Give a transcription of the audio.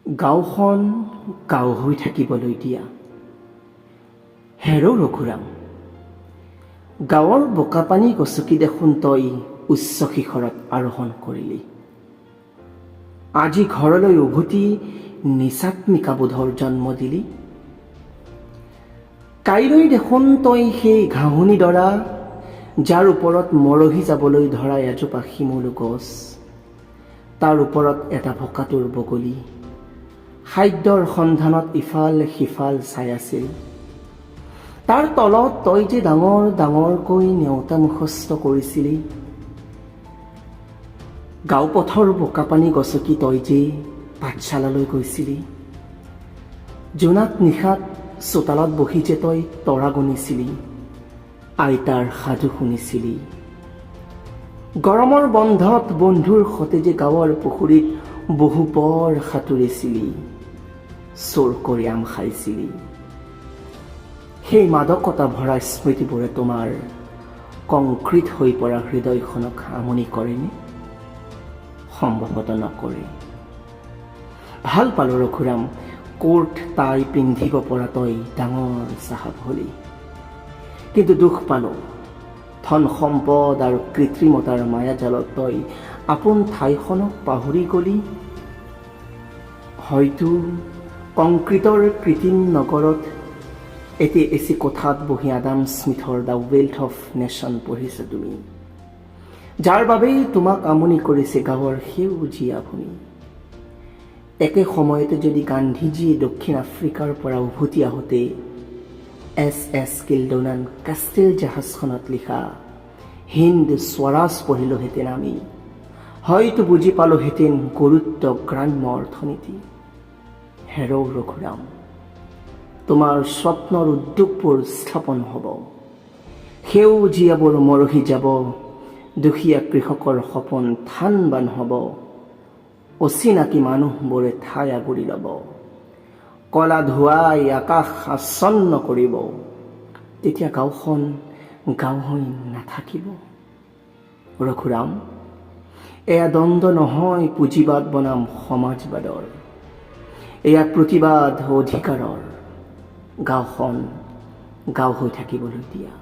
গাঁওখন গাঁও হৈ থাকিবলৈ দিয়া। হেৰ' ৰঘুৰাম, গাঁৱৰ বোকাপানী গছকি দেখোন তই উচ্চ শিখৰত আৰোহণ কৰিলি। আজি ঘৰলৈ উভতি নিচাত্মিকাবোধৰ জন্ম দিলি। কাইলৈ দেখোন তই সেই ঘাঁহনি ডৰা, যাৰ ওপৰত মৰহি যাবলৈ ধৰা এজোপা শিমলু গছ, তাৰ ওপৰত এটা ভকাতুৰ বগলী খাদ্যৰ সন্ধানত ইফাল সিফাল চাই আছিল। তাৰ তলত তই যে ডাঙৰ ডাঙৰকৈ নেওতা মুখস্থ কৰিছিলি। গাঁওপথৰ বোকাপানী গছকি তই যে পাঠশালালৈ গৈছিলি। জোনাক নিশাত চোতালত বহি যে তই তৰা গণিছিলি, আইতাৰ সাধু শুনিছিলি। গৰমৰ বন্ধত বন্ধুৰ সতে যে গাঁৱৰ পুখুৰীত বহু পৰ সাঁতুৰিছিলি, চোৰ কৰি আম খাইছিলি। সেই মাদকতা ভৰা স্মৃতিবোৰে তোমাৰ কংক্ৰিট হৈ পৰা হৃদয়খনক আমনি কৰেনে? সম্ভৱতঃ নকৰে। ভাল পালোঁ ৰঘুৰাম, কোট টাই পিন্ধিব পৰা তই ডাঙৰ চাহাব হলি। কিন্তু দুখ পালোঁ, ধন সম্পদ আৰু কৃত্ৰিমতাৰ মায়াজালত তই আপোন ঠাইখনক পাহৰি গলি। হয়তো কংক্ৰিটৰ কৃত্ৰিম নগৰত এটি এচি কোঠাত বহি আদাম স্মিথৰ দ্য ৱেল্থ অফ নেশ্যন পঢ়িছা তুমি, যাৰ বাবেই তোমাক আমনি কৰিছে গাঁৱৰ সেউজীয়া ভূমি। একে সময়তে যদি গান্ধীজীয়ে দক্ষিণ আফ্ৰিকাৰ পৰা উভতি আহোঁতে এছ কিল্ডোনান কাষ্টেল জাহাজখনত লিখা হিন্দ স্বৰাজ পঢ়িলোহেঁতেন আমি, হয়তো বুজি পালোহেঁতেন গুৰুত্ব গ্ৰাম্য অৰ্থনীতি। হেৰ' ৰঘুৰাম, তোমাৰ স্বপ্নৰ উদ্যোগবোৰ স্থাপন হ'ব, সেউজীয়াবোৰ মৰহি যাব, দুখীয়া কৃষকৰ সপোন থান-বান হ'ব, অচিনাকি মানুহবোৰে ঠাই আগুৰি ল'ব, কলা ধোঁৱাই আকাশ আচ্ছন্ন কৰিব। তেতিয়া গাঁওখন গাঁও হৈ নাথাকিব। ৰঘুৰাম, এয়া দ্বন্দ্ব নহয় পুঁজিবাদ বনাম সমাজবাদৰ, এয়া প্ৰতিবাদ অধিকাৰৰ। গাঁওখন গাঁও হৈ থাকিবলৈ দিয়া।